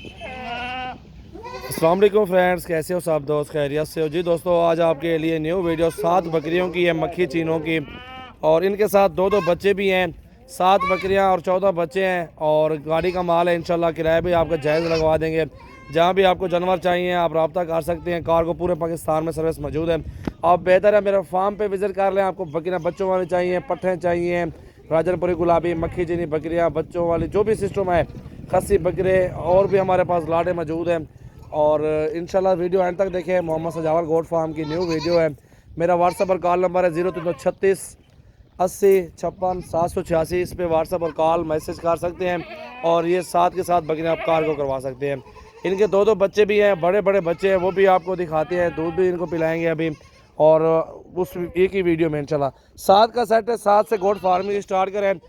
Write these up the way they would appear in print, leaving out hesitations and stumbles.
अस्सलाम वालेकुम फ्रेंड्स, कैसे हो सब दोस्त? खैरियत से हो जी? दोस्तों आज आपके लिए न्यू वीडियो 7 बकरियों की है, मक्खी चीनों की, और इनके साथ दो बच्चे भी हैं। 7 बकरियां और 14 बच्चे हैं, और गाड़ी का माल है। इंशाल्लाह किराया भी आपका जायज़ लगवा देंगे। जहाँ भी आपको जानवर चाहिए आप रब्ता कर सकते हैं। कार को पूरे पाकिस्तान में सर्विस मौजूद है। आप बेहतर है मेरे फार्म पे विज़िट कर लें। आपको बकरियाँ बच्चों वाली चाहिए, पट्ठे चाहिए, राजनपुरी गुलाबी, मक्खी चीनी बकरियाँ बच्चों वाली, जो भी सिस्टम है, खस्सी बकरे, और भी हमारे पास लाटे मौजूद हैं। और इंशाल्लाह वीडियो एंड तक देखें। मोहम्मद सजावल गोट फार्म की न्यू वीडियो है। मेरा व्हाट्सएप और कॉल नंबर है 0336 80 56 786। इस पे व्हाट्सएप और कॉल मैसेज कर सकते हैं। और ये साथ के साथ बकरियाँ आप कार को करवा सकते हैं। इनके दो बच्चे भी हैं, बड़े बड़े बच्चे हैं, वो भी आपको दिखाते हैं। दूध भी इनको पिलाएंगे अभी, और उस एक ही वीडियो में इंशाल्लाह। 7 का सेट है, 7 से गोट फार्मिंग स्टार्ट करें।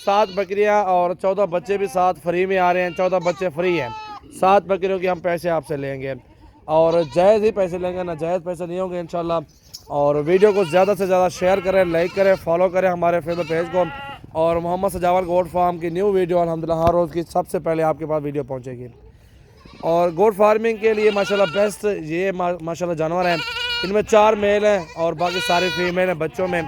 7 बकरियां और 14 बच्चे भी साथ फ्री में आ रहे हैं। 14 बच्चे फ्री हैं। 7 बकरियों के हम पैसे आपसे लेंगे, और जायज़ ही पैसे लेंगे, ना जायज़ पैसे नहीं होंगे इंशाल्लाह। और वीडियो को ज़्यादा से ज़्यादा शेयर करें, लाइक करें, फॉलो करें हमारे फेसबुक पेज को। और मोहम्मद सजावल गोट फार्म की न्यू वीडियो अल्हम्दुलिल्लाह हर रोज़ की सबसे पहले आपके पास वीडियो पहुँचेगी। और गोट फार्मिंग के लिए माशाल्लाह बेस्ट ये माशाल्लाह जानवर हैं। इनमें 4 मेल हैं और बाकी सारे फीमेल हैं बच्चों में।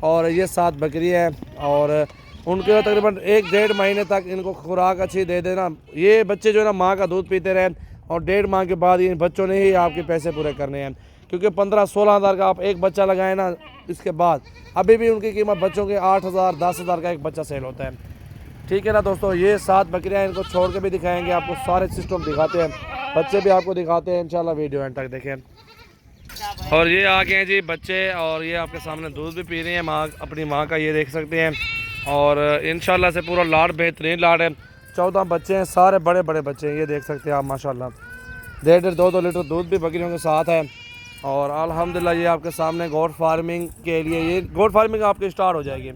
और ये 7 बकरी हैं, और उनके तकरीबन 1-1.5 महीने तक इनको खुराक अच्छी दे देना। ये बच्चे जो है ना माँ का दूध पीते रहें, और 1.5 माह के बाद इन बच्चों ने ही आपके पैसे पूरे करने हैं। क्योंकि 15-16 हज़ार का आप एक बच्चा लगाए ना, इसके बाद अभी भी उनकी कीमत बच्चों के 8,000 10,000 का एक बच्चा सेल होता है। ठीक है ना दोस्तों। ये 7 बकरियां, इनको छोड़ के भी दिखाएंगे आपको, सारे सिस्टम दिखाते हैं, बच्चे भी आपको दिखाते हैं। इंशाल्लाह वीडियो एंड तक देखें। और ये आ गए हैं जी बच्चे, और ये आपके सामने दूध भी पी रही हैं माँ, अपनी माँ का, ये देख सकते हैं। और इंशाल्लाह से पूरा लाड बेहतरीन लाड है। 14 बच्चे हैं, सारे बड़े बड़े बच्चे हैं, ये देख सकते हैं आप माशाल्लाह। 1.5 2 लीटर दूध भी बकरियों के साथ है। और अल्हम्दुलिल्लाह ये आपके सामने गोट फार्मिंग के लिए, ये गोट फार्मिंग आपकी स्टार्ट हो जाएगी।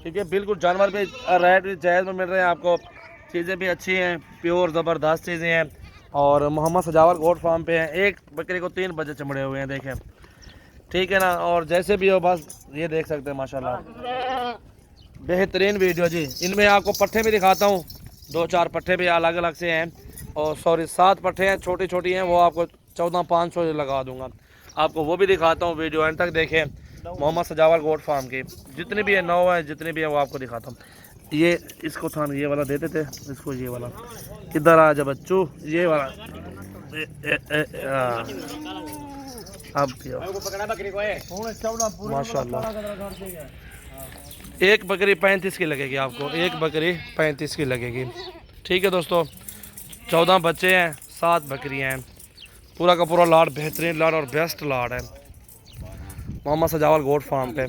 ठीक है, बिल्कुल जानवर भी रेट भी जायज़ में मिल रहे हैं आपको, चीज़ें भी अच्छी हैं, प्योर ज़बरदस्त चीज़ें हैं। और मोहम्मद सजावल गोट फार्म पे हैं। एक बकरी को 3 बच्चे चमड़े हुए हैं, देखें। ठीक है ना। और जैसे भी हो बस ये देख सकते हैं माशाल्लाह, बेहतरीन वीडियो जी। इनमें आपको पट्ठे भी दिखाता हूँ, 2-4 पट्ठे भी अलग अलग से हैं। और सॉरी 7 पट्ठे हैं, छोटी छोटी हैं, वो आपको 14,500 लगा दूँगा। आपको वो भी दिखाता हूँ, वीडियो एंड तक देखें। मोहम्मद सजावल गोट फार्म की जितनी भी है 9 है, जितनी भी है वो आपको दिखाता हूँ। ये इसको था ये वाला देते थे इसको, ये वाला किधर आ जा बच्चू, ये वाला अब माशाल्लाह। एक बकरी 35 की लगेगी आपको, एक बकरी 35 की लगेगी। ठीक है दोस्तों, 14 बच्चे हैं, 7 बकरियां हैं, पूरा का पूरा लाड बेहतरीन लाड और बेस्ट लाड है मोहम्मद सजावल गोट फार्म पे।